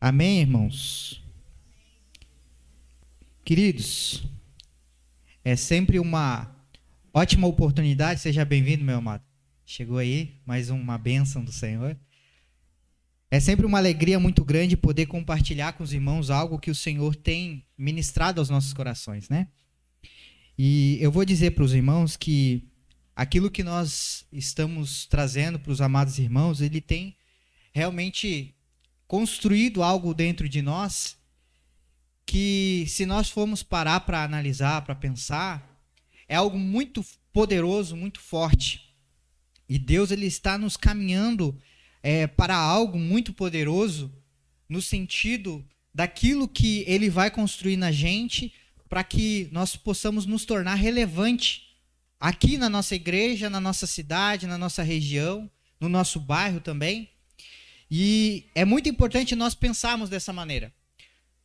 Amém, irmãos? Queridos, é sempre uma ótima oportunidade. Seja bem-vindo, meu amado. Chegou aí mais uma bênção do Senhor. É sempre uma alegria muito grande poder compartilhar com os irmãos algo que o Senhor tem ministrado aos nossos corações, né? E eu vou dizer para os irmãos que aquilo que nós estamos trazendo para os amados irmãos, ele tem realmente construído algo dentro de nós que, se nós formos parar para analisar, para pensar, é algo muito poderoso, muito forte. E Deus, ele está nos caminhando para algo muito poderoso, no sentido daquilo que ele vai construir na gente, para que nós possamos nos tornar relevante aqui na nossa igreja, na nossa cidade, na nossa região, no nosso bairro também. E é muito importante nós pensarmos dessa maneira.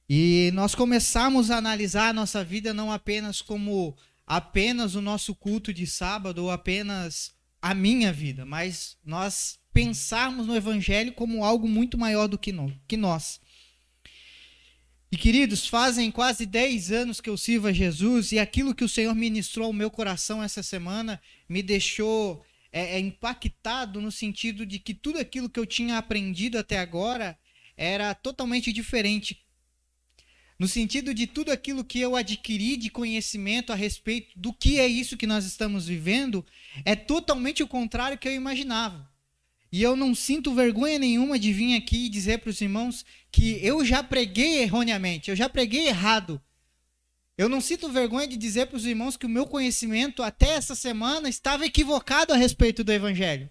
E nós começarmos a analisar a nossa vida não apenas como apenas o nosso culto de sábado ou apenas a minha vida, mas nós pensarmos no Evangelho como algo muito maior do que nós. E, queridos, fazem quase 10 anos que eu sirvo a Jesus, e aquilo que o Senhor ministrou ao meu coração essa semana me deixou impactado, no sentido de que tudo aquilo que eu tinha aprendido até agora era totalmente diferente. No sentido de tudo aquilo que eu adquiri de conhecimento a respeito do que é isso que nós estamos vivendo, é totalmente o contrário que eu imaginava. E eu não sinto vergonha nenhuma de vir aqui e dizer para os irmãos que eu já preguei erroneamente, eu já preguei errado. Eu não sinto vergonha de dizer para os irmãos que o meu conhecimento até essa semana estava equivocado a respeito do Evangelho.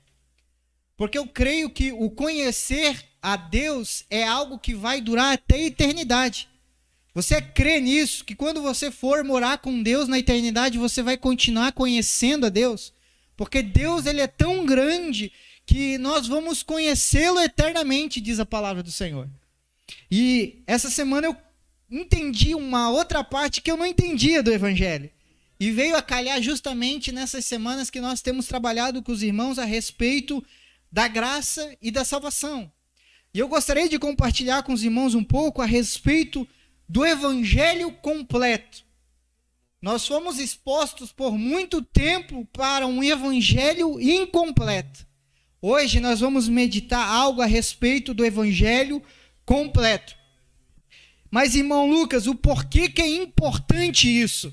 Porque eu creio que o conhecer a Deus é algo que vai durar até a eternidade. Você crê nisso, que quando você for morar com Deus na eternidade, você vai continuar conhecendo a Deus? Porque Deus, ele é tão grande que nós vamos conhecê-lo eternamente, diz a palavra do Senhor. E essa semana eu entendi uma outra parte que eu não entendia do Evangelho. E veio a calhar justamente nessas semanas que nós temos trabalhado com os irmãos a respeito da graça e da salvação. E eu gostaria de compartilhar com os irmãos um pouco a respeito do Evangelho completo. Nós fomos expostos por muito tempo para um Evangelho incompleto. Hoje nós vamos meditar algo a respeito do Evangelho completo. Mas, irmão Lucas, o porquê que é importante isso?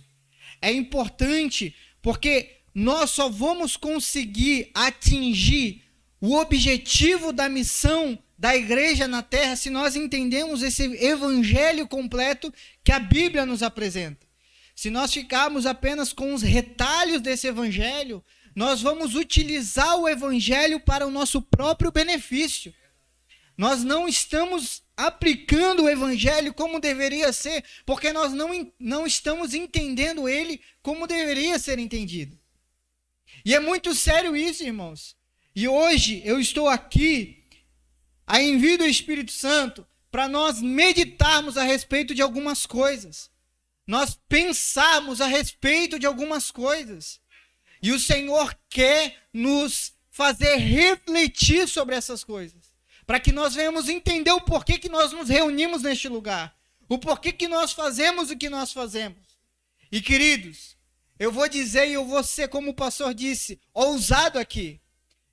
É importante porque nós só vamos conseguir atingir o objetivo da missão da igreja na terra se nós entendemos esse Evangelho completo que a Bíblia nos apresenta. Se nós ficarmos apenas com os retalhos desse Evangelho, nós vamos utilizar o Evangelho para o nosso próprio benefício. Nós não estamos aplicando o Evangelho como deveria ser, porque nós não estamos entendendo ele como deveria ser entendido. E é muito sério isso, irmãos. E hoje eu estou aqui, a envio do Espírito Santo, para nós meditarmos a respeito de algumas coisas. Nós pensarmos a respeito de algumas coisas. E o Senhor quer nos fazer refletir sobre essas coisas, para que nós venhamos entender o porquê que nós nos reunimos neste lugar, o porquê que nós fazemos o que nós fazemos. E, queridos, eu vou dizer, e eu vou ser, como o pastor disse, ousado aqui,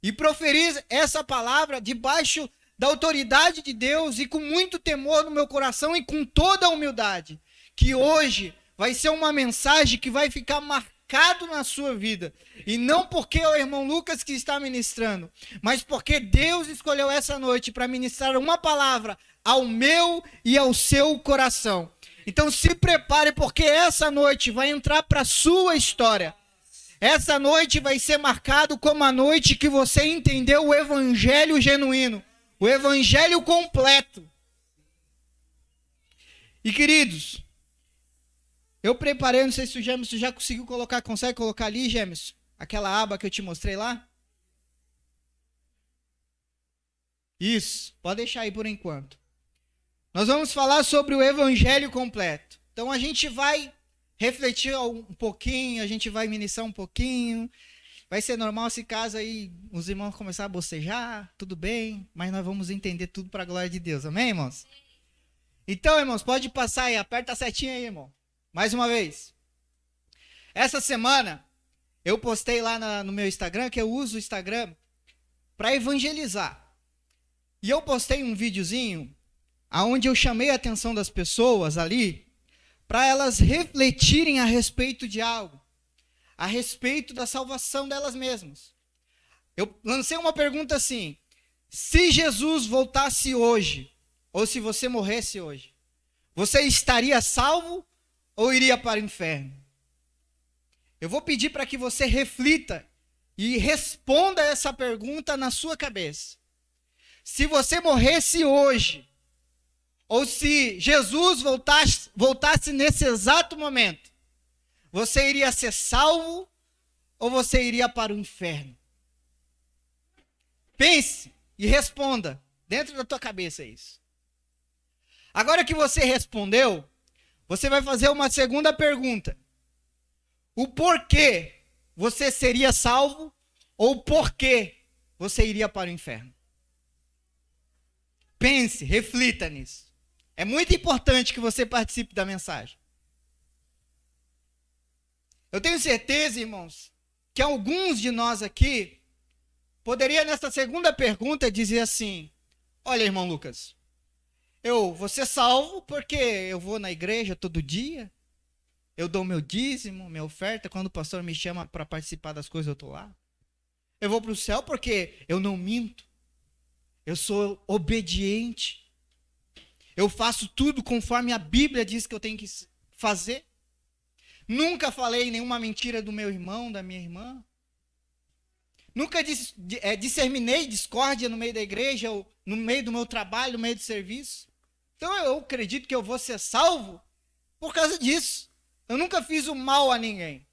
e proferir essa palavra debaixo da autoridade de Deus e com muito temor no meu coração e com toda a humildade, que hoje vai ser uma mensagem que vai ficar marcado na sua vida, e não porque é o irmão Lucas que está ministrando, mas porque Deus escolheu essa noite para ministrar uma palavra ao meu e ao seu coração. Então se prepare, porque essa noite vai entrar para a sua história. Essa noite vai ser marcado como a noite que você entendeu o Evangelho genuíno, o Evangelho completo. E, queridos, eu preparei, não sei se o Gêmeos já conseguiu colocar, consegue colocar ali, Gêmeos, aquela aba que eu te mostrei lá? Isso, pode deixar aí por enquanto. Nós vamos falar sobre o Evangelho completo. Então a gente vai refletir um pouquinho, a gente vai ministrar um pouquinho. Vai ser normal se caso aí os irmãos começarem a bocejar, tudo bem, mas nós vamos entender tudo para a glória de Deus. Amém, irmãos? Então, irmãos, pode passar aí, aperta a setinha aí, irmão. Mais uma vez. Essa semana, eu postei lá no meu Instagram, que eu uso o Instagram para evangelizar. E eu postei um videozinho onde eu chamei a atenção das pessoas ali para elas refletirem a respeito de algo, a respeito da salvação delas mesmas. Eu lancei uma pergunta assim: se Jesus voltasse hoje, ou se você morresse hoje, você estaria salvo ou iria para o inferno? Eu vou pedir para que você reflita e responda essa pergunta na sua cabeça. Se você morresse hoje, ou se Jesus voltasse nesse exato momento, você iria ser salvo ou você iria para o inferno? Pense e responda dentro da tua cabeça isso. Agora que você respondeu, você vai fazer uma segunda pergunta. O porquê você seria salvo ou porquê você iria para o inferno? Pense, reflita nisso. É muito importante que você participe da mensagem. Eu tenho certeza, irmãos, que alguns de nós aqui poderia nessa segunda pergunta dizer assim: olha, irmão Lucas, eu vou ser salvo porque eu vou na igreja todo dia, eu dou meu dízimo, minha oferta, quando o pastor me chama para participar das coisas eu estou lá. Eu vou para o céu porque eu não minto, eu sou obediente, eu faço tudo conforme a Bíblia diz que eu tenho que fazer. Nunca falei nenhuma mentira do meu irmão, da minha irmã. Nunca disseminei discórdia no meio da igreja, ou no meio do meu trabalho, no meio do serviço. Então eu acredito que eu vou ser salvo por causa disso. Eu nunca fiz o mal a ninguém.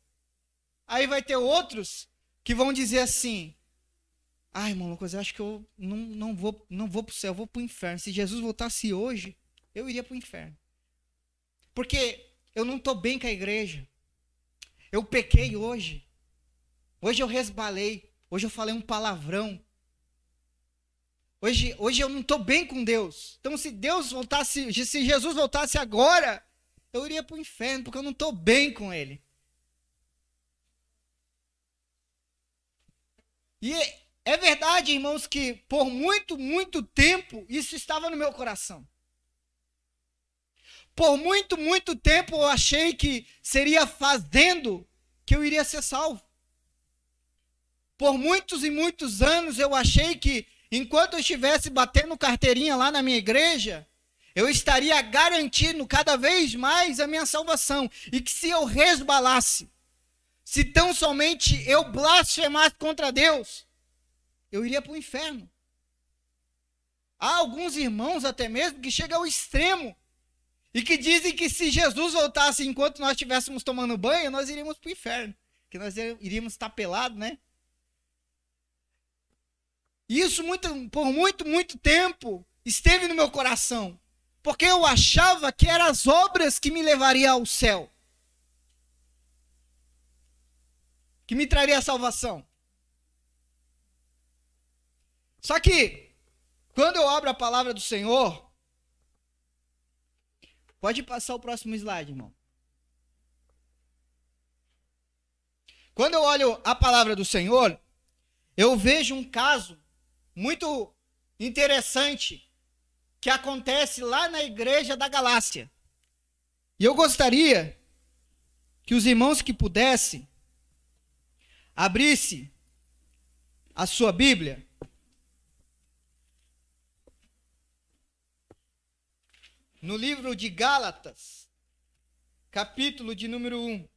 Aí vai ter outros que vão dizer assim: ai, irmão Lucas, eu acho que eu não vou para o céu, eu vou para o inferno. Se Jesus voltasse hoje, eu iria para o inferno. Porque eu não estou bem com a igreja. Eu pequei hoje. Hoje eu resbalei. Hoje eu falei um palavrão. Hoje eu não estou bem com Deus. Então se Jesus voltasse agora, eu iria para o inferno, porque eu não estou bem com Ele. E é verdade, irmãos, que por muito, muito tempo isso estava no meu coração. Por muito, muito tempo eu achei que seria fazendo que eu iria ser salvo. Por muitos e muitos anos eu achei que enquanto eu estivesse batendo carteirinha lá na minha igreja, eu estaria garantindo cada vez mais a minha salvação. E que se eu resbalasse, se tão somente eu blasfemasse contra Deus, eu iria para o inferno. Há alguns irmãos até mesmo que chegam ao extremo e que dizem que se Jesus voltasse enquanto nós estivéssemos tomando banho, nós iríamos para o inferno. Que nós iríamos estar pelados, né? Isso por muito, muito tempo esteve no meu coração. Porque eu achava que eram as obras que me levariam ao céu. Que me traria a salvação. Só que, quando eu abro a palavra do Senhor, pode passar o próximo slide, irmão. Quando eu olho a palavra do Senhor, eu vejo um caso muito interessante que acontece lá na igreja da Galácia. E eu gostaria que os irmãos que pudessem abrisse a sua Bíblia no livro de Gálatas, capítulo de número 1.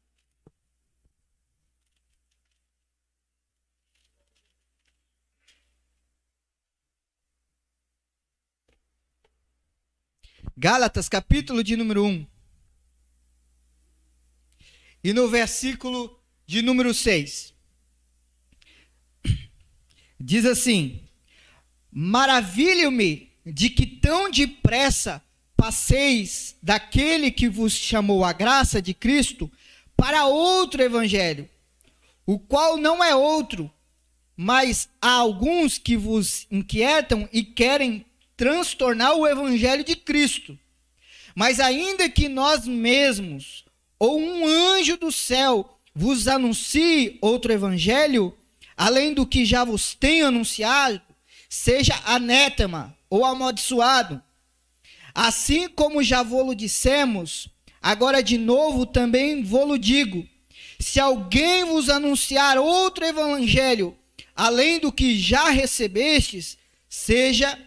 Gálatas, capítulo de número 1. E no versículo de número 6. Diz assim: maravilho-me de que tão depressa passeis daquele que vos chamou a graça de Cristo para outro evangelho, o qual não é outro, mas há alguns que vos inquietam e querem transtornar o evangelho de Cristo. Mas ainda que nós mesmos, ou um anjo do céu, vos anuncie outro evangelho, além do que já vos tenho anunciado, seja anátema ou amaldiçoado. Assim como já vô-lo dissemos, agora de novo também vô-lo digo: se alguém vos anunciar outro evangelho, além do que já recebestes, seja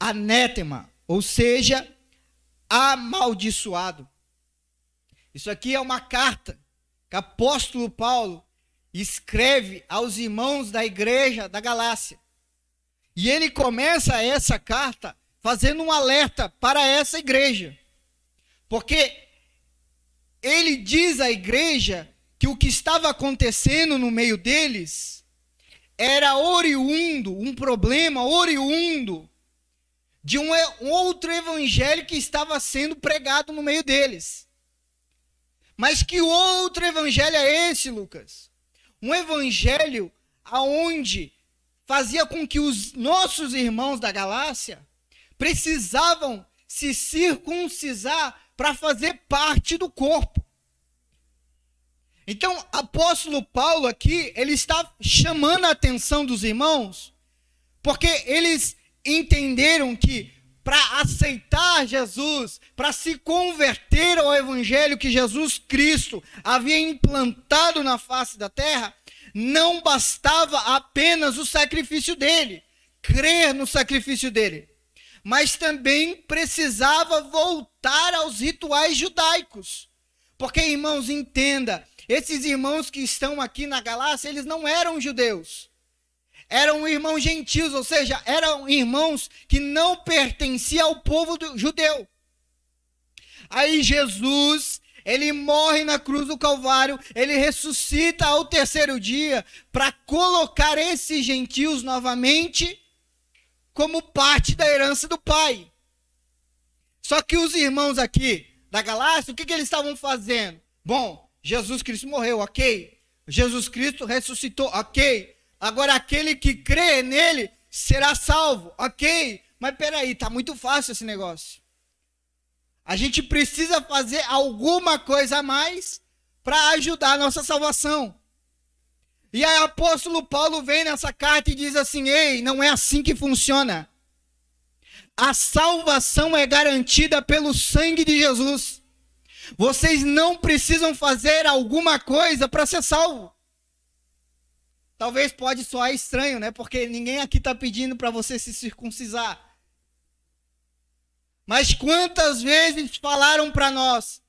anátema, ou seja, amaldiçoado. Isso aqui é uma carta que o apóstolo Paulo escreve aos irmãos da igreja da Galácia. E ele começa essa carta fazendo um alerta para essa igreja. Porque ele diz à igreja que o que estava acontecendo no meio deles era oriundo, um problema oriundo de um outro evangelho que estava sendo pregado no meio deles. Mas que outro evangelho é esse, Lucas? Um evangelho aonde fazia com que os nossos irmãos da Galácia precisavam se circuncisar para fazer parte do corpo. Então, apóstolo Paulo aqui, ele está chamando a atenção dos irmãos, porque eles entenderam que para aceitar Jesus, para se converter ao evangelho que Jesus Cristo havia implantado na face da terra, não bastava apenas o sacrifício dele, crer no sacrifício dele, mas também precisava voltar aos rituais judaicos. Porque, irmãos, entenda, esses irmãos que estão aqui na Galácia, eles não eram judeus. Eram irmãos gentios, ou seja, eram irmãos que não pertenciam ao povo judeu. Aí Jesus, ele morre na cruz do Calvário, ele ressuscita ao terceiro dia para colocar esses gentios novamente como parte da herança do Pai. Só que os irmãos aqui da Galácia, o que eles estavam fazendo? Bom, Jesus Cristo morreu, ok. Jesus Cristo ressuscitou, ok. Agora aquele que crê nele será salvo, ok. Mas peraí, está muito fácil esse negócio. A gente precisa fazer alguma coisa a mais para ajudar a nossa salvação. E aí o apóstolo Paulo vem nessa carta e diz assim: ei, não é assim que funciona. A salvação é garantida pelo sangue de Jesus. Vocês não precisam fazer alguma coisa para ser salvo. Talvez pode soar estranho, né? Porque ninguém aqui está pedindo para você se circuncisar. Mas quantas vezes falaram para nós,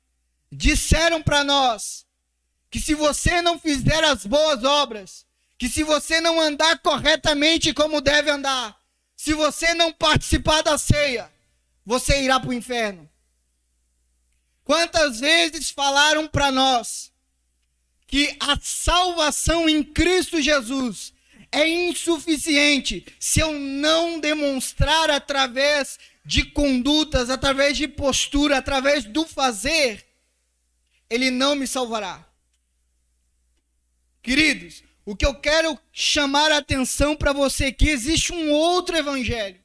disseram para nós, que se você não fizer as boas obras, que se você não andar corretamente como deve andar, se você não participar da ceia, você irá para o inferno. Quantas vezes falaram para nós que a salvação em Cristo Jesus é insuficiente se eu não demonstrar através de condutas, através de postura, através do fazer, ele não me salvará. Queridos, o que eu quero chamar a atenção para você é que existe um outro evangelho.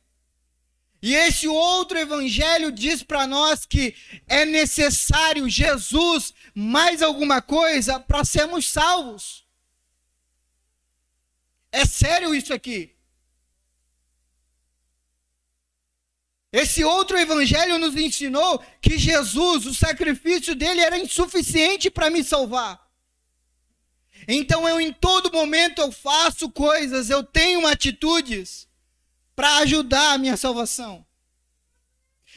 E esse outro evangelho diz para nós que é necessário Jesus mais alguma coisa para sermos salvos. É sério isso aqui. Esse outro evangelho nos ensinou que Jesus, o sacrifício dele era insuficiente para me salvar. Então eu em todo momento eu faço coisas, eu tenho atitudes para ajudar a minha salvação.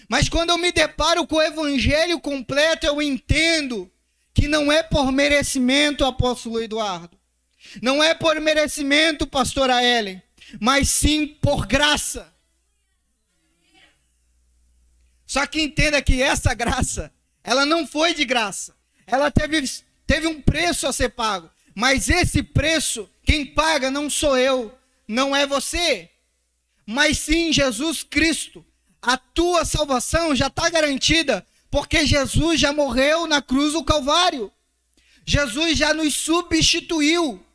Mas quando eu me deparo com o evangelho completo, eu entendo que não é por merecimento, apóstolo Eduardo. Não é por merecimento, pastora Ellen, mas sim por graça. Só que entenda que essa graça, ela não foi de graça. Ela teve um preço a ser pago. Mas esse preço, quem paga não sou eu, não é você, mas sim Jesus Cristo. A tua salvação já está garantida, porque Jesus já morreu na cruz do Calvário. Jesus já nos substituiu.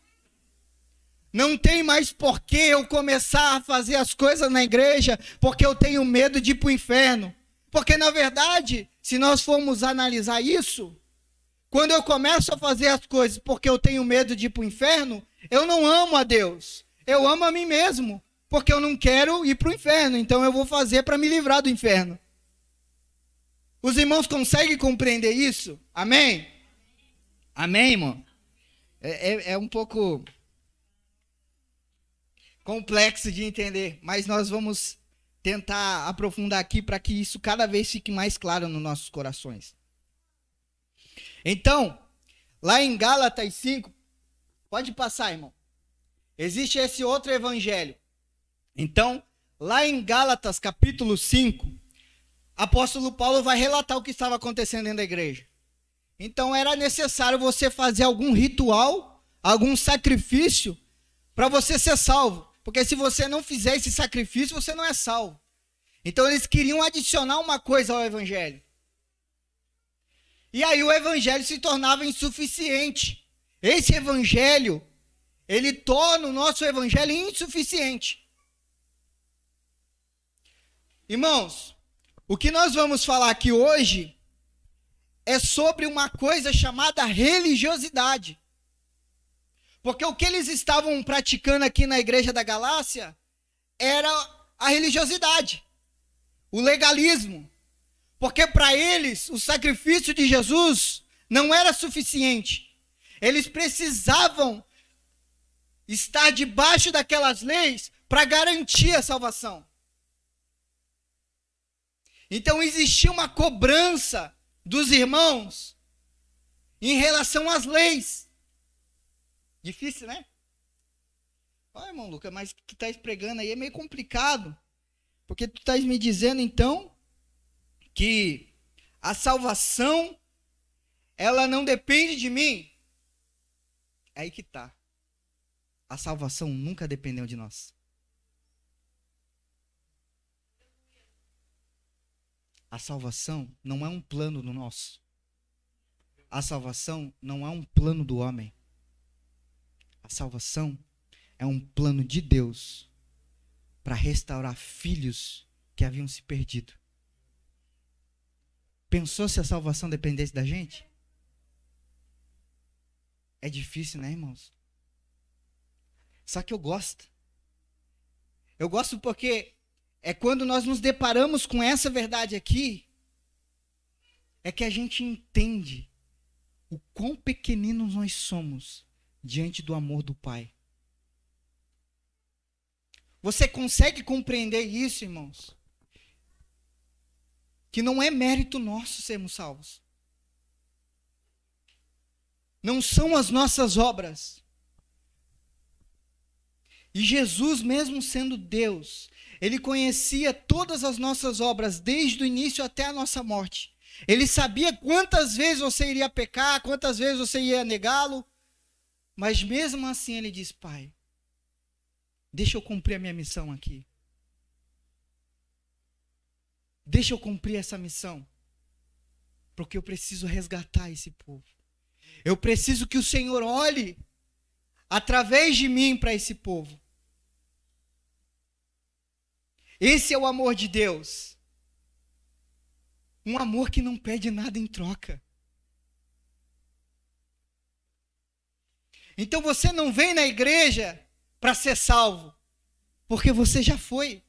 Não tem mais por que eu começar a fazer as coisas na igreja, porque eu tenho medo de ir para o inferno. Porque, na verdade, se nós formos analisar isso, quando eu começo a fazer as coisas porque eu tenho medo de ir para o inferno, eu não amo a Deus. Eu amo a mim mesmo, porque eu não quero ir para o inferno. Então eu vou fazer para me livrar do inferno. Os irmãos conseguem compreender isso? Amém? Amém, irmão? É um pouco complexo de entender, mas nós vamos tentar aprofundar aqui para que isso cada vez fique mais claro nos nossos corações. Então, lá em Gálatas 5, pode passar, irmão. Existe esse outro evangelho. Então, lá em Gálatas capítulo 5, apóstolo Paulo vai relatar o que estava acontecendo dentro da igreja. Então, era necessário você fazer algum ritual, algum sacrifício, para você ser salvo. Porque se você não fizer esse sacrifício, você não é salvo. Então, eles queriam adicionar uma coisa ao evangelho. E aí o evangelho se tornava insuficiente. Esse evangelho, ele torna o nosso evangelho insuficiente. Irmãos, o que nós vamos falar aqui hoje é sobre uma coisa chamada religiosidade. Porque o que eles estavam praticando aqui na igreja da Galácia era a religiosidade, o legalismo. Porque para eles, o sacrifício de Jesus não era suficiente. Eles precisavam estar debaixo daquelas leis para garantir a salvação. Então existia uma cobrança dos irmãos em relação às leis. Difícil, né? Olha, irmão Lucas, mas o que tu estás pregando aí é meio complicado. Porque tu estás me dizendo, então, que a salvação, ela não depende de mim. É aí que está. A salvação nunca dependeu de nós. A salvação não é um plano do nosso. A salvação não é um plano do homem. A salvação é um plano de Deus para restaurar filhos que haviam se perdido. Pensou se a salvação dependesse da gente? É difícil, né, irmãos? Só que eu gosto. Eu gosto porque é quando nós nos deparamos com essa verdade aqui, é que a gente entende o quão pequeninos nós somos diante do amor do Pai. Você consegue compreender isso, irmãos? Que não é mérito nosso sermos salvos. Não são as nossas obras. E Jesus, mesmo sendo Deus, ele conhecia todas as nossas obras, desde o início até a nossa morte. Ele sabia quantas vezes você iria pecar, quantas vezes você ia negá-lo. Mas mesmo assim ele diz: Pai, deixa eu cumprir a minha missão aqui. Deixa eu cumprir essa missão. Porque eu preciso resgatar esse povo. Eu preciso que o Senhor olhe através de mim para esse povo. Esse é o amor de Deus. Um amor que não pede nada em troca. Então você não vem na igreja para ser salvo, porque você já foi.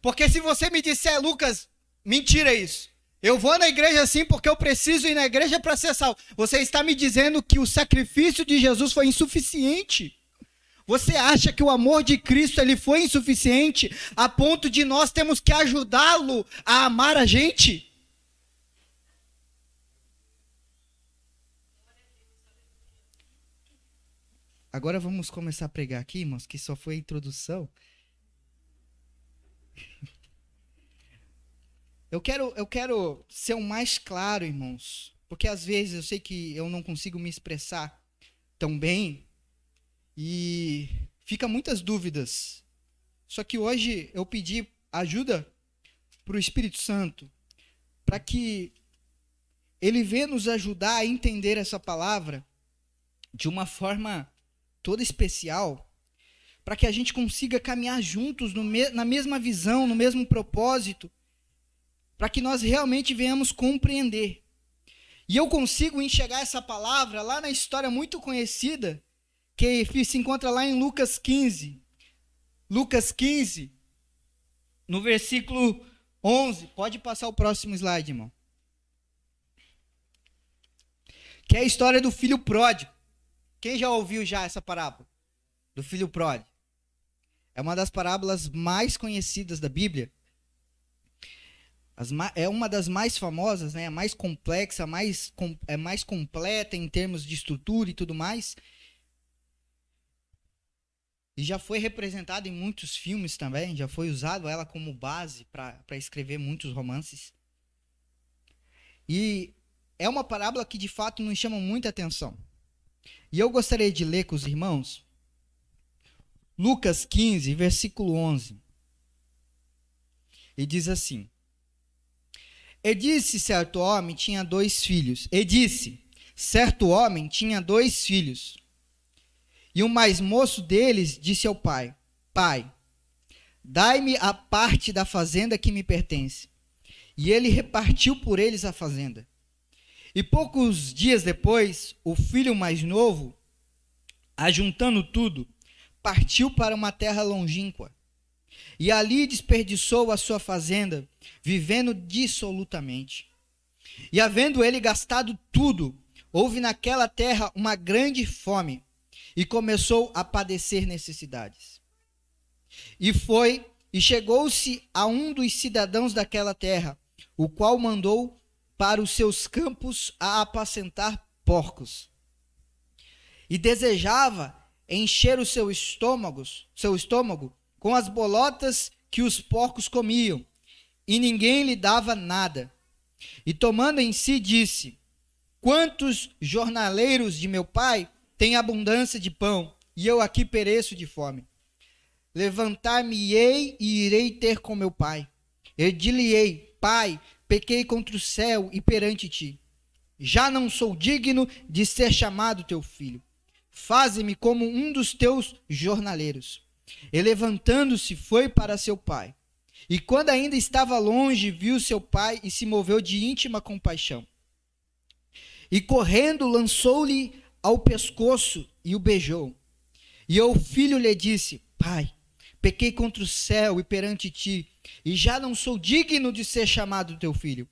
Porque se você me disser: Lucas, mentira isso. Eu vou na igreja sim porque eu preciso ir na igreja para ser salvo. Você está me dizendo que o sacrifício de Jesus foi insuficiente. Você acha que o amor de Cristo ele foi insuficiente a ponto de nós termos que ajudá-lo a amar a gente? Agora vamos começar a pregar aqui, irmãos, que só foi a introdução. Eu quero ser o mais claro, irmãos, porque às vezes eu sei que eu não consigo me expressar tão bem e fica muitas dúvidas. Só que hoje eu pedi ajuda para o Espírito Santo, para que ele venha nos ajudar a entender essa palavra de uma forma toda especial, para que a gente consiga caminhar juntos na mesma visão, no mesmo propósito, para que nós realmente venhamos compreender. E eu consigo enxergar essa palavra lá na história muito conhecida, que se encontra lá em Lucas 15. Lucas 15, no versículo 11. Pode passar o próximo slide, irmão. Que é a história do filho pródigo. Quem já ouviu já essa parábola? Do filho pródigo. É uma das parábolas mais conhecidas da Bíblia. É uma das mais famosas, né? A mais complexa, é mais completa em termos de estrutura e tudo mais. E já foi representada em muitos filmes também. Já foi usado ela como base para escrever muitos romances. E é uma parábola que de fato nos chama muita atenção. E eu gostaria de ler com os irmãos Lucas 15, versículo 11. E diz assim: E disse, certo homem tinha dois filhos. E o mais moço deles disse ao pai: Pai, dai-me a parte da fazenda que me pertence. E ele repartiu por eles a fazenda. E poucos dias depois, o filho mais novo, ajuntando tudo, partiu para uma terra longínqua. E ali desperdiçou a sua fazenda, vivendo dissolutamente. E havendo ele gastado tudo, houve naquela terra uma grande fome, e começou a padecer necessidades. E chegou-se a um dos cidadãos daquela terra, o qual mandou para os seus campos a apacentar porcos. E desejava encher o seu estômago com as bolotas que os porcos comiam, e ninguém lhe dava nada. E tomando em si, disse: Quantos jornaleiros de meu pai têm abundância de pão, e eu aqui pereço de fome? Levantar-me-ei e irei ter com meu pai. Eu dir-lhe-ei: Pai, pequei contra o céu e perante ti. Já não sou digno de ser chamado teu filho. Faze-me como um dos teus jornaleiros. E levantando-se, foi para seu pai. E quando ainda estava longe, viu seu pai e se moveu de íntima compaixão. E correndo, lançou-lhe ao pescoço e o beijou. E o filho lhe disse: Pai, pequei contra o céu e perante ti, e já não sou digno de ser chamado teu filho.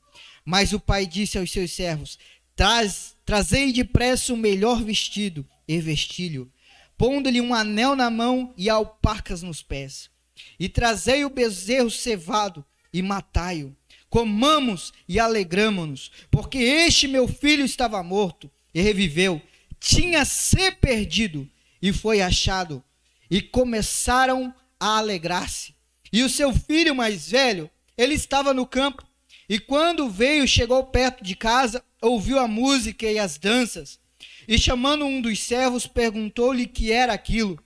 Mas o pai disse aos seus servos: Trazei depressa o melhor vestido e vestilho, pondo-lhe um anel na mão e alparcas nos pés. E trazei o bezerro cevado e matai-o. Comamos e alegramo-nos, porque este meu filho estava morto e reviveu, tinha se perdido e foi achado. E começaram a alegrar-se. E o seu filho mais velho, ele estava no campo, e quando veio, chegou perto de casa, ouviu a música e as danças, e chamando um dos servos, perguntou-lhe que era aquilo.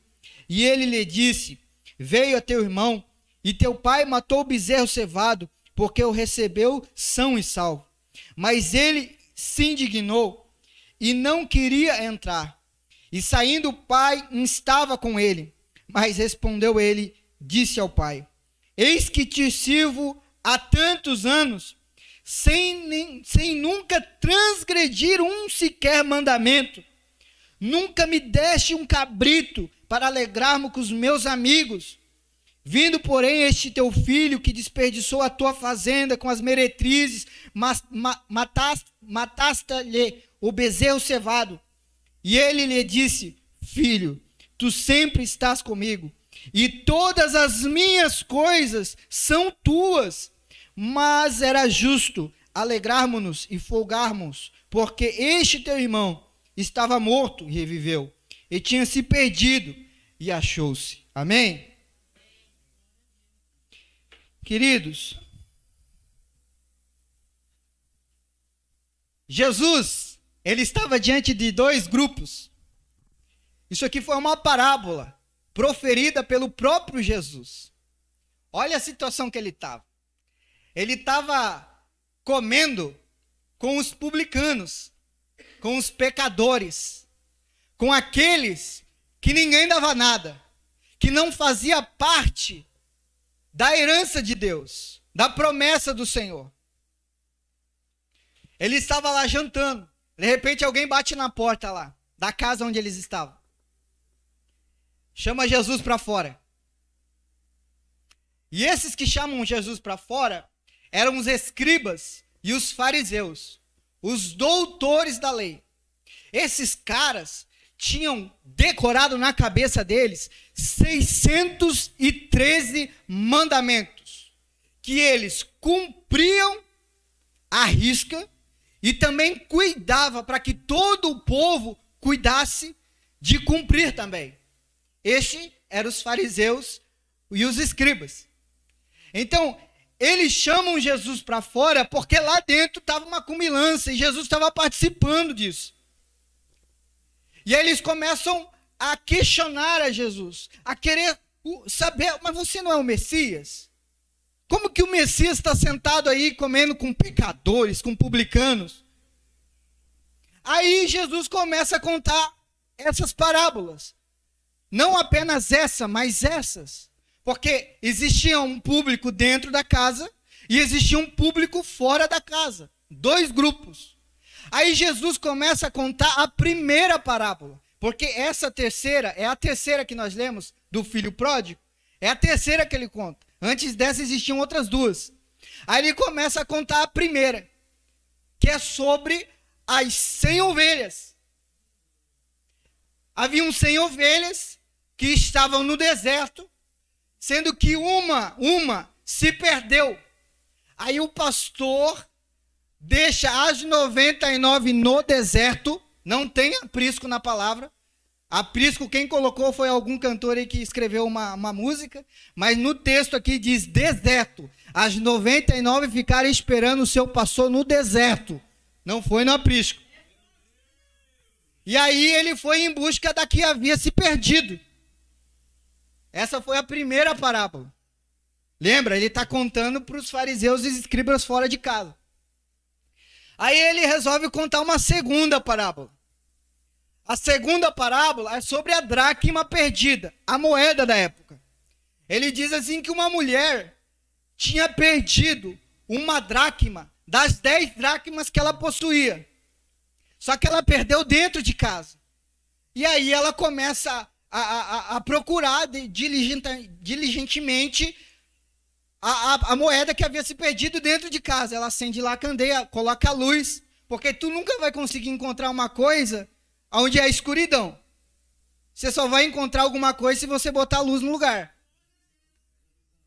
E ele lhe disse: Veio a teu irmão, e teu pai matou o bezerro cevado, porque o recebeu são e salvo. Mas ele se indignou, e não queria entrar. E saindo o pai, estava com ele. Mas respondeu ele, disse ao pai: Eis que te sirvo há tantos anos, sem nunca transgredir um sequer mandamento. Nunca me deste um cabrito para alegrarmo com os meus amigos. Vindo, porém, este teu filho, que desperdiçou a tua fazenda com as meretrizes, mataste-lhe o bezerro cevado. E ele lhe disse: Filho, tu sempre estás comigo, e todas as minhas coisas são tuas. Mas era justo alegrarmos-nos e folgarmos, porque este teu irmão estava morto e reviveu, e tinha se perdido e achou-se. Amém? Queridos, Jesus, ele estava diante de dois grupos. Isso aqui foi uma parábola proferida pelo próprio Jesus. Olha a situação que ele estava. Ele estava comendo com os publicanos, com os pecadores, com aqueles que ninguém dava nada, que não fazia parte da herança de Deus, da promessa do Senhor. Ele estava lá jantando. De repente alguém bate na porta lá, da casa onde eles estavam. Chama Jesus para fora. E esses que chamam Jesus para fora eram os escribas e os fariseus, os doutores da lei. Esses caras tinham decorado na cabeça deles 613 mandamentos, que eles cumpriam à risca e também cuidava para que todo o povo cuidasse de cumprir também. Estes eram os fariseus e os escribas. Então, eles chamam Jesus para fora porque lá dentro estava uma cumilança e Jesus estava participando disso. E aí eles começam a questionar a Jesus, a querer saber, mas você não é o Messias? Como que o Messias está sentado aí comendo com pecadores, com publicanos? Aí Jesus começa a contar essas parábolas. Não apenas essa, mas essas. Porque existia um público dentro da casa e existia um público fora da casa. 2 grupos. Aí Jesus começa a contar a primeira parábola. Porque essa terceira, é a terceira que nós lemos, do filho pródigo. É a terceira que ele conta. Antes dessa existiam outras 2. Aí ele começa a contar a primeira, que é sobre as 100 ovelhas. Haviam 100 ovelhas que estavam no deserto, sendo que uma se perdeu. Aí o pastor deixa as 99 no deserto, não tem aprisco na palavra. Aprisco quem colocou foi algum cantor aí que escreveu uma música, mas no texto aqui diz deserto. As 99 ficaram esperando o seu pastor no deserto, não foi no aprisco. E aí ele foi em busca da que havia se perdido. Essa foi a primeira parábola. Lembra? Ele está contando para os fariseus e escribas fora de casa. Aí ele resolve contar uma segunda parábola. A segunda parábola é sobre a dracma perdida, a moeda da época. Ele diz assim que uma mulher tinha perdido uma dracma das 10 dracmas que ela possuía. Só que ela perdeu dentro de casa. E aí ela começa a procurar diligentemente a moeda que havia se perdido dentro de casa. Ela acende lá a candeia, coloca a luz, porque tu nunca vai conseguir encontrar uma coisa onde é escuridão. Você só vai encontrar alguma coisa se você botar a luz no lugar.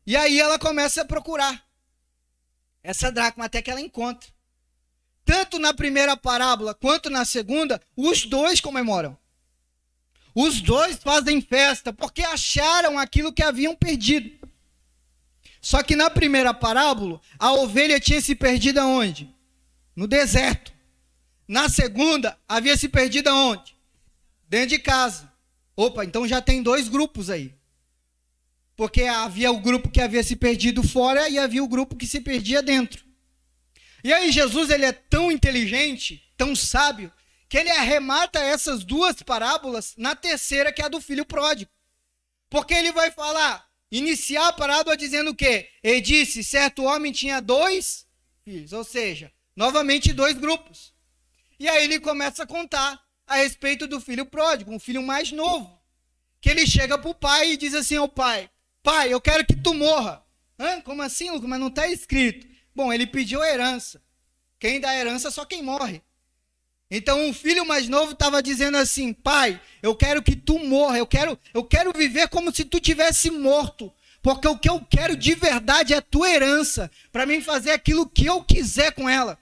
E aí ela começa a procurar essa dracma até que ela encontra. Tanto na primeira parábola quanto na segunda, os 2 comemoram. Os 2 fazem festa porque acharam aquilo que haviam perdido. Só que na primeira parábola, a ovelha tinha se perdido aonde? No deserto. Na segunda, havia se perdido aonde? Dentro de casa. Opa, então já tem 2 grupos aí. Porque havia o grupo que havia se perdido fora e havia o grupo que se perdia dentro. E aí Jesus, ele é tão inteligente, tão sábio, que ele arremata essas 2 parábolas na terceira, que é a do filho pródigo. Porque ele vai falar, iniciar a parábola dizendo o quê? Ele disse, certo homem tinha 2 filhos, ou seja, novamente 2 grupos. E aí ele começa a contar a respeito do filho pródigo, um filho mais novo. Que ele chega para o pai e diz assim ao pai, pai, eu quero que tu morra. Hã? Como assim, Lucas? Mas não está escrito. Bom, ele pediu a herança. Quem dá herança é só quem morre. Então o filho mais novo estava dizendo assim, pai, eu quero que tu morra, eu quero viver como se tu tivesse morto, porque o que eu quero de verdade é a tua herança, para mim fazer aquilo que eu quiser com ela.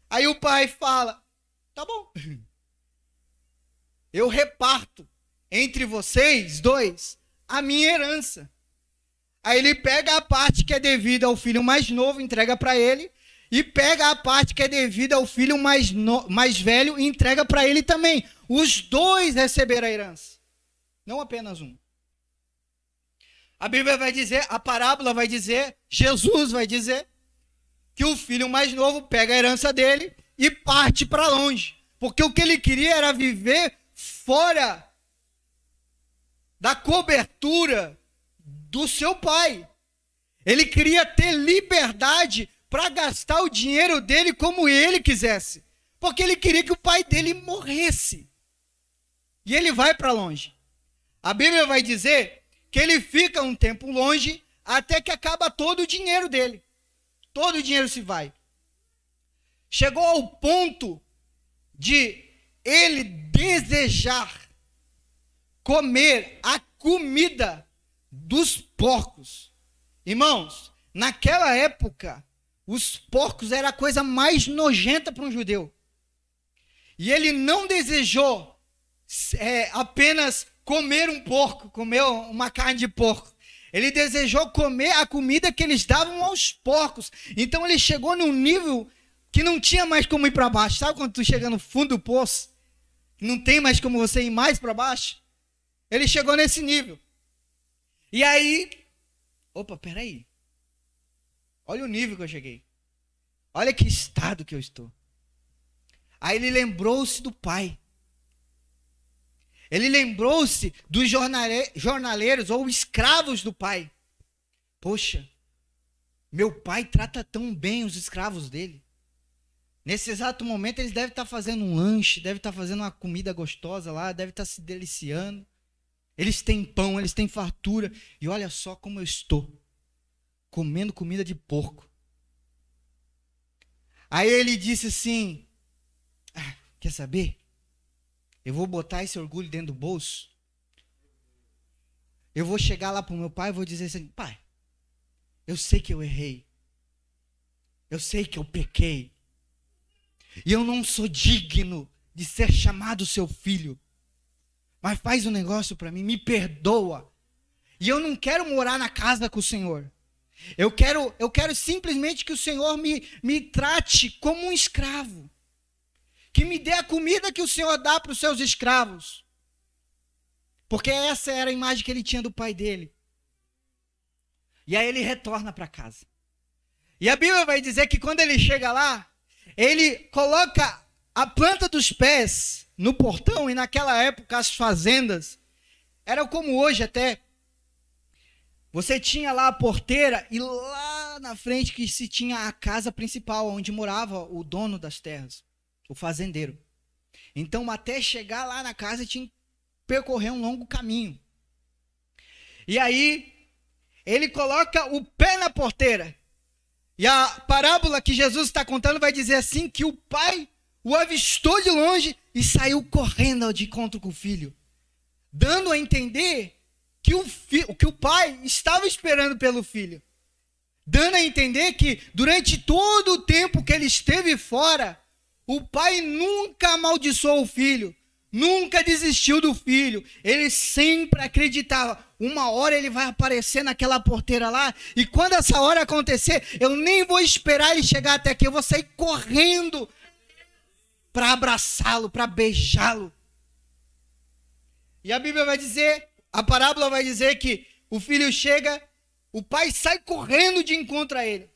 Aí o pai fala, tá bom, eu reparto entre vocês 2 a minha herança. Aí ele pega a parte que é devida ao filho mais novo, entrega para ele, e pega a parte que é devida ao filho mais velho e entrega para ele também. Os 2 receberam a herança, não apenas um. A Bíblia vai dizer, a parábola vai dizer, Jesus vai dizer, que o filho mais novo pega a herança dele e parte para longe. Porque o que ele queria era viver fora da cobertura do seu pai. Ele queria ter liberdade para gastar o dinheiro dele como ele quisesse. Porque ele queria que o pai dele morresse. E ele vai para longe. A Bíblia vai dizer que ele fica um tempo longe até que acaba todo o dinheiro dele. Todo o dinheiro se vai. Chegou ao ponto de ele desejar comer a comida dos porcos. Irmãos, naquela época, os porcos era a coisa mais nojenta para um judeu. E ele não desejou apenas comer um porco, comer uma carne de porco. Ele desejou comer a comida que eles davam aos porcos. Então ele chegou num nível que não tinha mais como ir para baixo. Sabe quando tu chega no fundo do poço? Não tem mais como você ir mais para baixo? Ele chegou nesse nível. E aí... Opa, peraí. Olha o nível que eu cheguei. Olha que estado que eu estou. Aí ele lembrou-se do pai. Ele lembrou-se dos jornaleiros ou escravos do pai. Poxa, meu pai trata tão bem os escravos dele. Nesse exato momento eles devem estar fazendo um lanche, devem estar fazendo uma comida gostosa lá, devem estar se deliciando. Eles têm pão, eles têm fartura. E olha só como eu estou, comendo comida de porco. Aí ele disse assim, quer saber? Eu vou botar esse orgulho dentro do bolso. Eu vou chegar lá para o meu pai e vou dizer assim, pai, eu sei que eu errei. Eu sei que eu pequei. E eu não sou digno de ser chamado seu filho. Mas faz um negócio para mim, me perdoa. E eu não quero morar na casa com o Senhor. Eu quero simplesmente que o Senhor me trate como um escravo. Que me dê a comida que o Senhor dá para os seus escravos. Porque essa era a imagem que ele tinha do pai dele. E aí ele retorna para casa. E a Bíblia vai dizer que quando ele chega lá, ele coloca a planta dos pés no portão. E naquela época as fazendas eram como hoje até. Você tinha lá a porteira e lá na frente que se tinha a casa principal, onde morava o dono das terras, o fazendeiro. Então até chegar lá na casa tinha que percorrer um longo caminho. E aí ele coloca o pé na porteira. E a parábola que Jesus está contando vai dizer assim, que o pai o avistou de longe e saiu correndo de encontro com o filho, dando a entender que o pai estava esperando pelo filho, dando a entender que durante todo o tempo que ele esteve fora, o pai nunca amaldiçoou o filho, nunca desistiu do filho. Ele sempre acreditava, uma hora ele vai aparecer naquela porteira lá, e quando essa hora acontecer, eu nem vou esperar ele chegar até aqui, eu vou sair correndo para abraçá-lo, para beijá-lo. E a Bíblia vai dizer, a parábola vai dizer que o filho chega, o pai sai correndo de encontro a ele.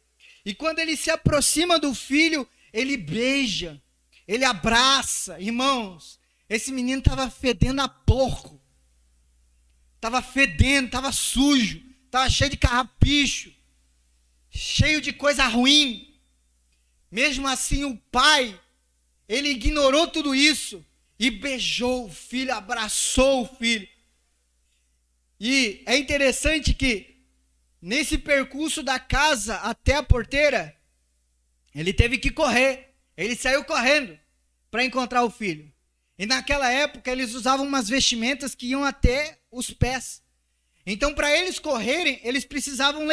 E quando ele se aproxima do filho, ele beija, ele abraça. Irmãos, esse menino estava fedendo a porco. Estava fedendo, estava sujo, estava cheio de carrapicho, cheio de coisa ruim. Mesmo assim, o pai, ele ignorou tudo isso e beijou o filho, abraçou o filho. E é interessante que nesse percurso da casa até a porteira, ele teve que correr. Ele saiu correndo para encontrar o filho. E naquela época eles usavam umas vestimentas que iam até os pés. Então para eles correrem, eles precisavam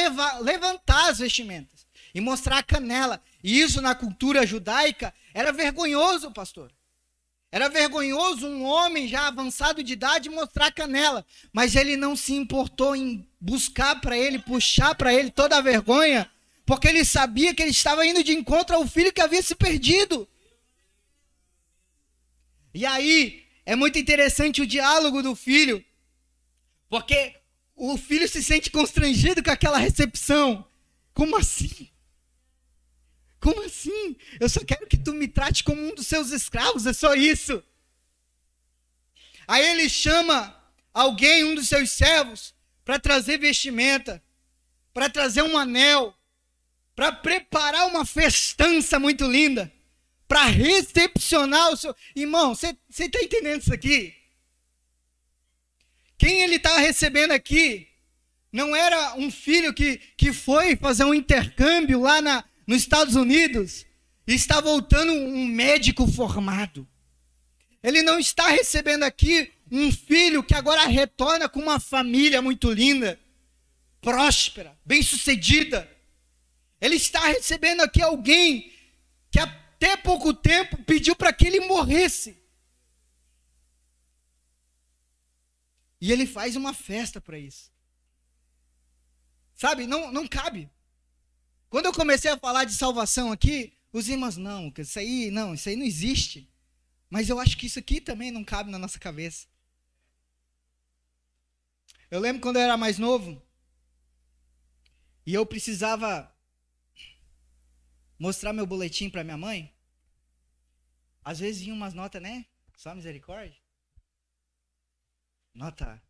levantar as vestimentas e mostrar a canela. E isso na cultura judaica era vergonhoso, pastor. Era vergonhoso um homem já avançado de idade mostrar a canela. Mas ele não se importou em buscar para ele, puxar para ele toda a vergonha, porque ele sabia que ele estava indo de encontro ao filho que havia se perdido. E aí, é muito interessante o diálogo do filho, porque o filho se sente constrangido com aquela recepção. Como assim? Como assim? Eu só quero que tu me trate como um dos seus escravos, é só isso. Aí ele chama alguém, um dos seus servos, para trazer vestimenta, para trazer um anel, para preparar uma festança muito linda, para recepcionar o seu... Irmão, você está entendendo isso aqui? Quem ele estava recebendo aqui não era um filho que foi fazer um intercâmbio lá nos Estados Unidos e está voltando um médico formado. Ele não está recebendo aqui um filho que agora retorna com uma família muito linda, próspera, bem-sucedida. Ele está recebendo aqui alguém que até pouco tempo pediu para que ele morresse. E ele faz uma festa para isso. Sabe, não cabe. Quando eu comecei a falar de salvação aqui, os irmãos, não, isso aí não existe. Mas eu acho que isso aqui também não cabe na nossa cabeça. Eu lembro quando eu era mais novo, e eu precisava mostrar meu boletim para minha mãe. Às vezes vinha umas notas, né? Só misericórdia. Nota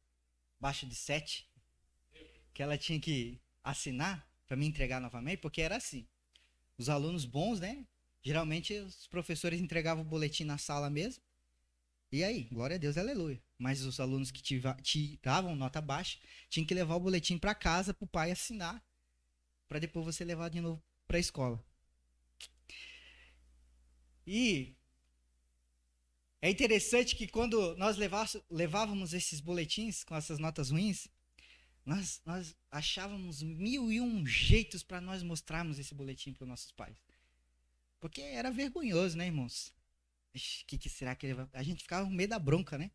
abaixo de 7. Que ela tinha que assinar para me entregar novamente, porque era assim. Os alunos bons, né? Geralmente os professores entregavam o boletim na sala mesmo. E aí, glória a Deus, aleluia. Mas os alunos que tiravam nota baixa tinham que levar o boletim para casa para o pai assinar, para depois você levar de novo para a escola. E é interessante que quando nós levávamos esses boletins com essas notas ruins, nós achávamos 1001 jeitos para nós mostrarmos esse boletim para os nossos pais. Porque era vergonhoso, né, irmãos? O que será que ele vai... A gente ficava com medo da bronca, né?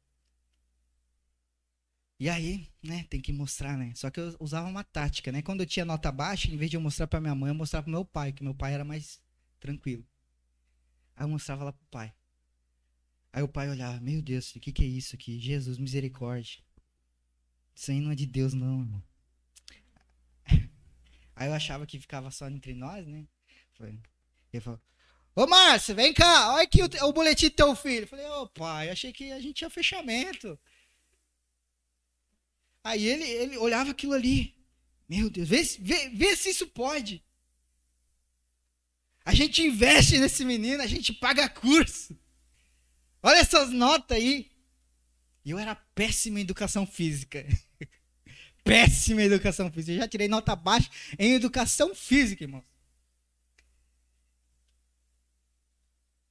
E aí, né, tem que mostrar, né? Só que eu usava uma tática, né? Quando eu tinha nota baixa, em vez de eu mostrar para minha mãe, eu mostrava para meu pai, que meu pai era mais tranquilo. Aí eu mostrava lá pro pai. Aí o pai olhava, meu Deus, o que é isso aqui? Jesus, misericórdia. Isso aí não é de Deus não, irmão. Aí eu achava que ficava só entre nós, né? Ele falou, ô Márcio, vem cá, olha aqui o boletim do teu filho. Eu falei, ô pai, achei que a gente tinha fechamento. Aí ele olhava aquilo ali. Meu Deus, vê se isso pode. A gente investe nesse menino, a gente paga curso. Olha essas notas aí. E eu era péssima em educação física. Péssima em educação física. Eu já tirei nota baixa em educação física, irmãos.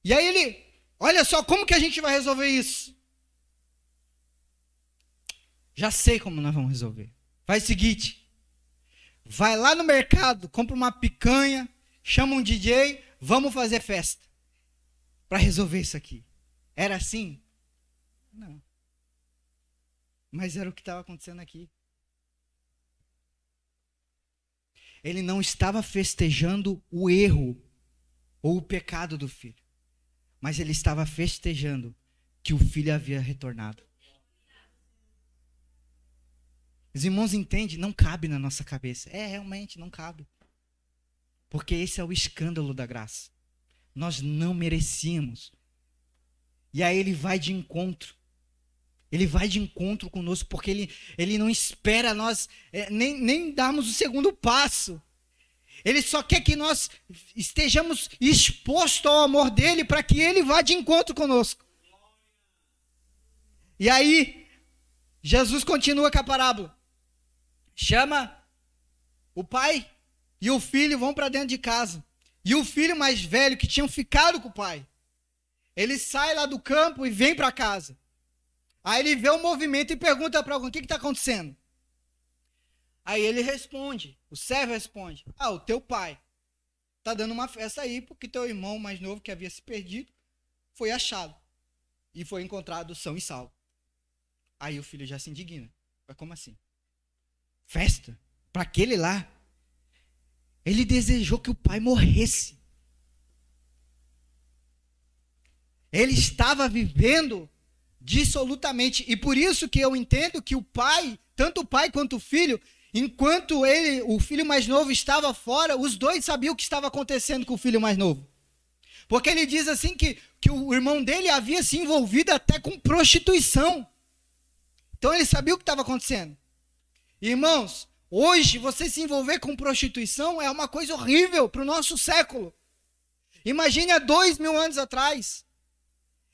E aí ele, olha só, como que a gente vai resolver isso? Já sei como nós vamos resolver. Faz o seguinte, vai lá no mercado, compra uma picanha, chama um DJ, vamos fazer festa. Para resolver isso aqui. Era assim? Não. Mas era o que estava acontecendo aqui. Ele não estava festejando o erro ou o pecado do filho. Mas ele estava festejando que o filho havia retornado. Os irmãos entendem? Não cabe na nossa cabeça. Realmente não cabe. Porque esse é o escândalo da graça. Nós não merecíamos. E aí ele vai de encontro. Ele vai de encontro conosco, porque ele não espera nós nem darmos o segundo passo. Ele só quer que nós estejamos expostos ao amor dele para que ele vá de encontro conosco. E aí, Jesus continua com a parábola. Chama o pai e o filho vão para dentro de casa. E o filho mais velho, que tinha ficado com o pai, ele sai lá do campo e vem para casa. Aí ele vê o movimento e pergunta para alguém, o que está acontecendo? Aí ele responde, o servo responde, o teu pai está dando uma festa aí, porque teu irmão mais novo, que havia se perdido, foi achado. E foi encontrado são e salvo. Aí o filho já se indigna. Mas como assim? Festa? Para aquele lá? Ele desejou que o pai morresse. Ele estava vivendo dissolutamente. E por isso que eu entendo que o pai, tanto o pai quanto o filho, enquanto o filho mais novo estava fora, os dois sabiam o que estava acontecendo com o filho mais novo. Porque ele diz assim que o irmão dele havia se envolvido até com prostituição. Então ele sabia o que estava acontecendo. Irmãos, hoje você se envolver com prostituição é uma coisa horrível para o nosso século. Imagine há 2000 anos atrás.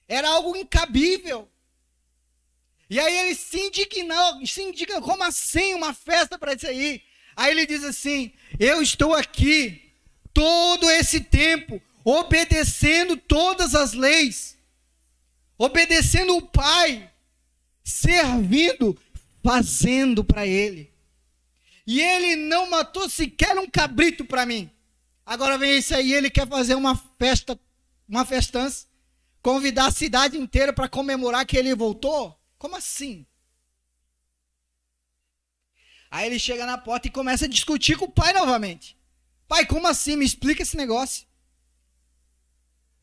Era algo incabível. E aí ele se indignou, como assim uma festa para isso aí? Aí ele diz assim, eu estou aqui todo esse tempo, obedecendo todas as leis, obedecendo o Pai, servindo, fazendo para Ele. E Ele não matou sequer um cabrito para mim. Agora vem esse aí, ele quer fazer uma festa, uma festança, convidar a cidade inteira para comemorar que ele voltou? Como assim? Aí ele chega na porta e começa a discutir com o pai novamente. Pai, como assim? Me explica esse negócio.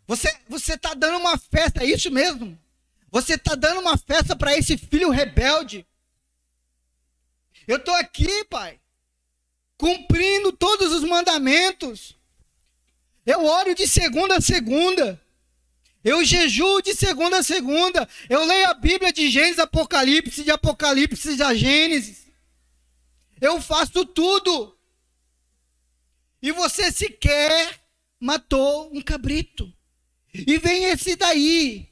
Você está dando uma festa, é isso mesmo? Você está dando uma festa para esse filho rebelde? Eu estou aqui, pai, cumprindo todos os mandamentos. Eu oro de segunda a segunda. Eu jejuo de segunda a segunda. Eu leio a Bíblia de Gênesis a Apocalipse, de Apocalipse a Gênesis. Eu faço tudo. E você sequer matou um cabrito. E vem esse daí,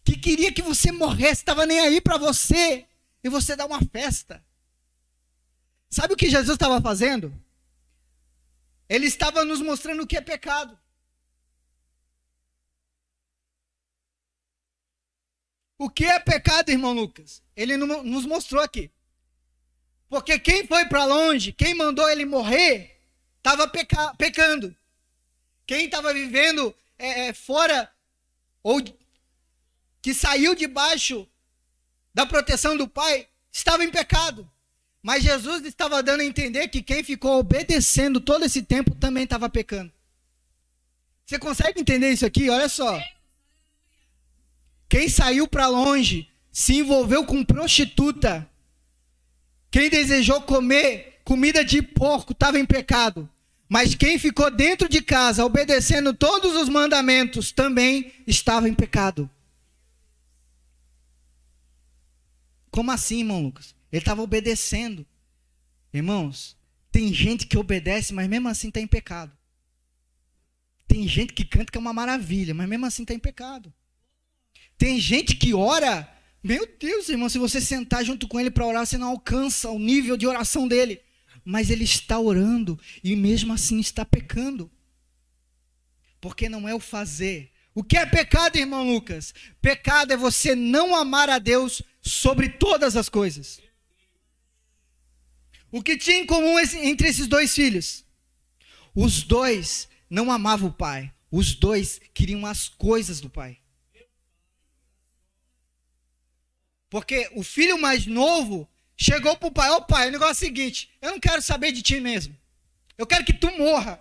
que queria que você morresse, estava nem aí para você. E você dá uma festa. Sabe o que Jesus estava fazendo? Ele estava nos mostrando o que é pecado. O que é pecado, irmão Lucas? Ele nos mostrou aqui. Porque quem foi para longe, quem mandou ele morrer, estava pecando. Quem estava vivendo fora, ou que saiu debaixo da proteção do Pai, estava em pecado. Mas Jesus estava dando a entender que quem ficou obedecendo todo esse tempo também estava pecando. Você consegue entender isso aqui? Olha só. Quem saiu para longe, se envolveu com prostituta. Quem desejou comer comida de porco estava em pecado. Mas quem ficou dentro de casa, obedecendo todos os mandamentos, também estava em pecado. Como assim, irmão Lucas? Ele estava obedecendo. Irmãos, tem gente que obedece, mas mesmo assim está em pecado. Tem gente que canta que é uma maravilha, mas mesmo assim está em pecado. Tem gente que ora, meu Deus, irmão, se você sentar junto com ele para orar, você não alcança o nível de oração dele. Mas ele está orando e mesmo assim está pecando. Porque não é o fazer. O que é pecado, irmão Lucas? Pecado é você não amar a Deus sobre todas as coisas. O que tinha em comum entre esses dois filhos? Os dois não amavam o pai. Os dois queriam as coisas do pai. Porque o filho mais novo chegou para o pai. Ô pai, o negócio é o seguinte, eu não quero saber de ti mesmo. Eu quero que tu morra.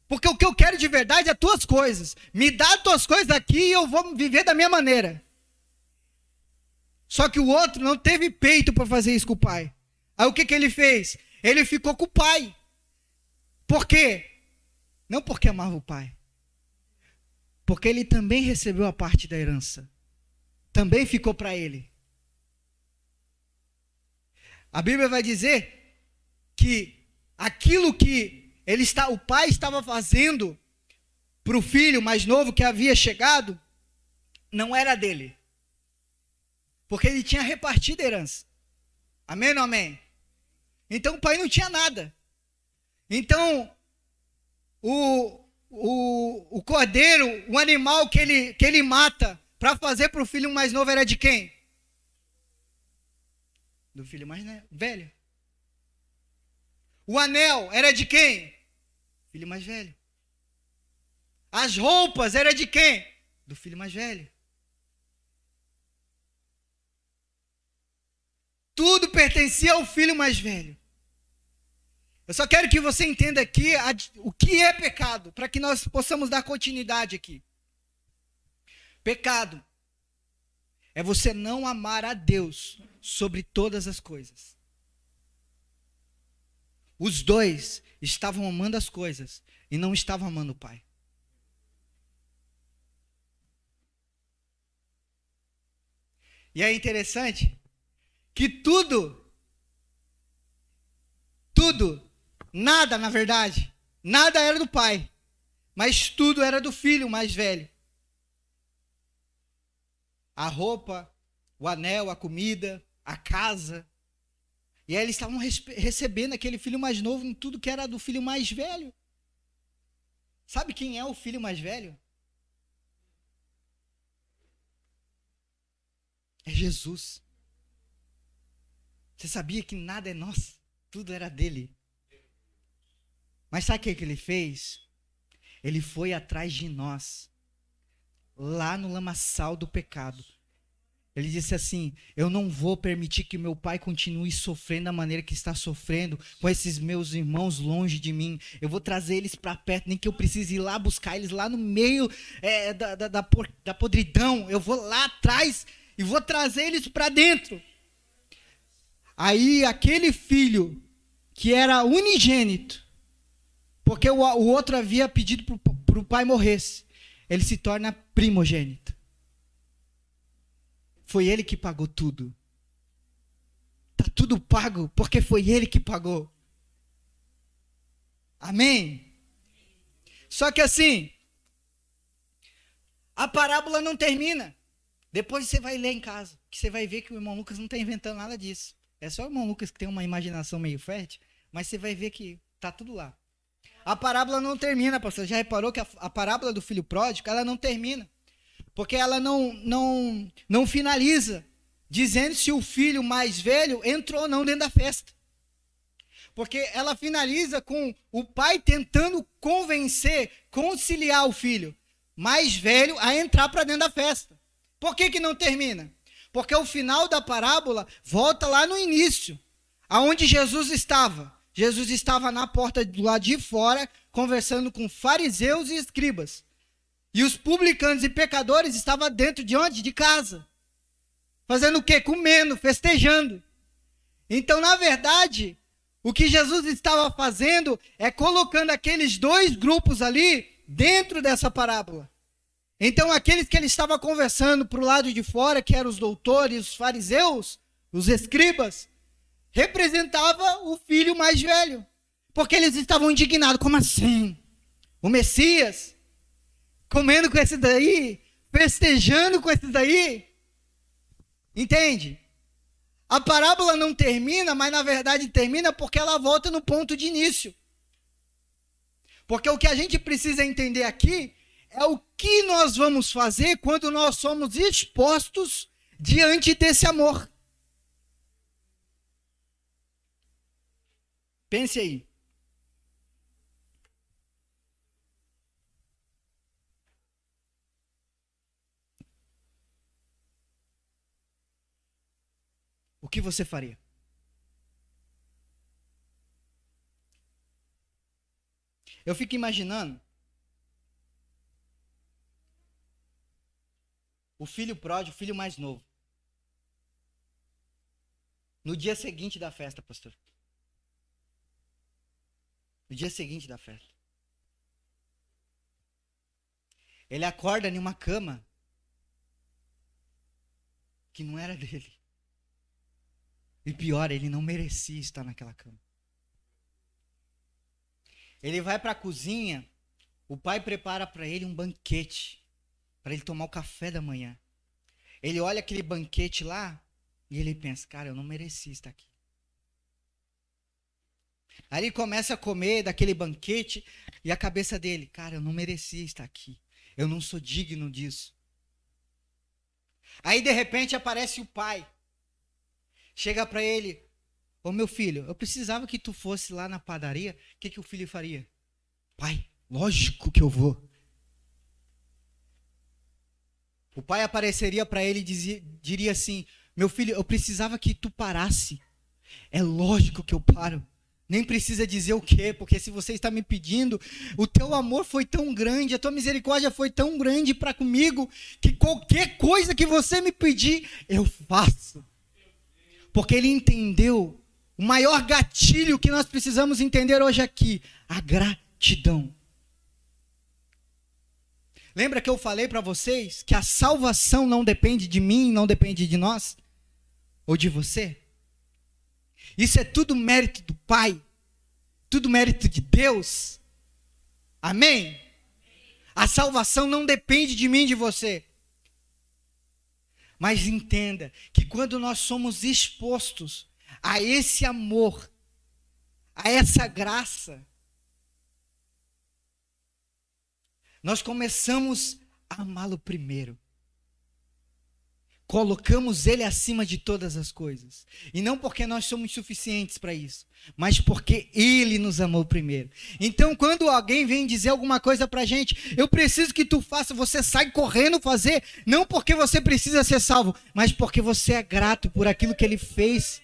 Porque o que eu quero de verdade é tuas coisas. Me dá as tuas coisas aqui e eu vou viver da minha maneira. Só que o outro não teve peito para fazer isso com o pai. Aí o que ele fez? Ele ficou com o pai. Por quê? Não porque amava o pai. Porque ele também recebeu a parte da herança. Também ficou para ele. A Bíblia vai dizer que aquilo que o pai estava fazendo para o filho mais novo que havia chegado, não era dele. Porque ele tinha repartido a herança. Amém ou não amém? Então o pai não tinha nada. Então, o cordeiro, o animal que ele mata para fazer para o filho mais novo era de quem? Do filho mais velho. O anel era de quem? Filho mais velho. As roupas era de quem? Do filho mais velho. Tudo pertencia ao filho mais velho. Eu só quero que você entenda aqui o que é pecado, para que nós possamos dar continuidade aqui. Pecado é você não amar a Deus sobre todas as coisas. Os dois estavam amando as coisas e não estavam amando o Pai. E é interessante que nada, na verdade, nada era do pai, mas tudo era do filho mais velho. A roupa, o anel, a comida, a casa. E aí eles estavam recebendo aquele filho mais novo em tudo que era do filho mais velho. Sabe quem é o filho mais velho? É Jesus. Você sabia que nada é nosso? Tudo era dele. Mas sabe o que ele fez? Ele foi atrás de nós, lá no lamaçal do pecado. Ele disse assim: eu não vou permitir que meu pai continue sofrendo da maneira que está sofrendo, com esses meus irmãos longe de mim. Eu vou trazer eles para perto, nem que eu precise ir lá buscar eles lá no meio da podridão. Eu vou lá atrás e vou trazer eles para dentro. Aí aquele filho que era unigênito, porque o outro havia pedido para o pai morresse, ele se torna primogênito. Foi ele que pagou tudo. Está tudo pago porque foi ele que pagou. Amém? Só que assim, a parábola não termina. Depois você vai ler em casa, que você vai ver que o irmão Lucas não está inventando nada disso. É só o irmão Lucas que tem uma imaginação meio fértil, mas você vai ver que está tudo lá. A parábola não termina, pastor. Já reparou que a parábola do filho pródigo, ela não termina. Porque ela não finaliza dizendo se o filho mais velho entrou ou não dentro da festa. Porque ela finaliza com o pai tentando convencer, conciliar o filho mais velho a entrar para dentro da festa. Por que não termina? Porque o final da parábola volta lá no início, aonde Jesus estava. Jesus estava na porta do lado de fora, conversando com fariseus e escribas. E os publicanos e pecadores estavam dentro de onde? De casa. Fazendo o quê? Comendo, festejando. Então, na verdade, o que Jesus estava fazendo é colocando aqueles dois grupos ali dentro dessa parábola. Então, aqueles que ele estava conversando para o lado de fora, que eram os doutores, os fariseus, os escribas, representava o filho mais velho. Porque eles estavam indignados. Como assim? O Messias comendo com esse daí, festejando com esse daí. Entende? A parábola não termina, mas na verdade termina porque ela volta no ponto de início. Porque o que a gente precisa entender aqui é o que nós vamos fazer quando nós somos expostos diante desse amor. Pense aí. O que você faria? Eu fico imaginando o filho pródigo, o filho mais novo. No dia seguinte da festa, pastor. No dia seguinte da festa. Ele acorda em uma cama que não era dele. E pior, ele não merecia estar naquela cama. Ele vai para a cozinha, o pai prepara para ele um banquete, para ele tomar o café da manhã. Ele olha aquele banquete lá e ele pensa: cara, eu não merecia estar aqui. Aí ele começa a comer daquele banquete e a cabeça dele: cara, eu não merecia estar aqui. Eu não sou digno disso. Aí de repente aparece o pai. Chega para ele: ô meu filho, eu precisava que tu fosse lá na padaria. O que o filho faria? Pai, lógico que eu vou. O pai apareceria para ele e diria assim: meu filho, eu precisava que tu parasse. É lógico que eu paro. Nem precisa dizer o quê, porque se você está me pedindo, o teu amor foi tão grande, a tua misericórdia foi tão grande para comigo, que qualquer coisa que você me pedir, eu faço. Porque ele entendeu o maior gatilho que nós precisamos entender hoje aqui: a gratidão. Lembra que eu falei para vocês que a salvação não depende de mim, não depende de nós? Ou de você? Isso é tudo mérito do Pai. Tudo mérito de Deus. Amém? A salvação não depende de mim, de você. Mas entenda que quando nós somos expostos a esse amor, a essa graça, nós começamos a amá-lo primeiro. Colocamos ele acima de todas as coisas. E não porque nós somos suficientes para isso, mas porque ele nos amou primeiro. Então, quando alguém vem dizer alguma coisa para a gente, eu preciso que tu faça, você sai correndo fazer, não porque você precisa ser salvo, mas porque você é grato por aquilo que ele fez.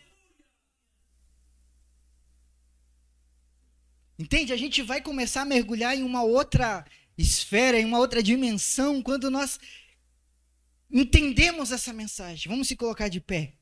Entende? A gente vai começar a mergulhar em uma outra esfera, em uma outra dimensão, quando nós entendemos essa mensagem. Vamos se colocar de pé.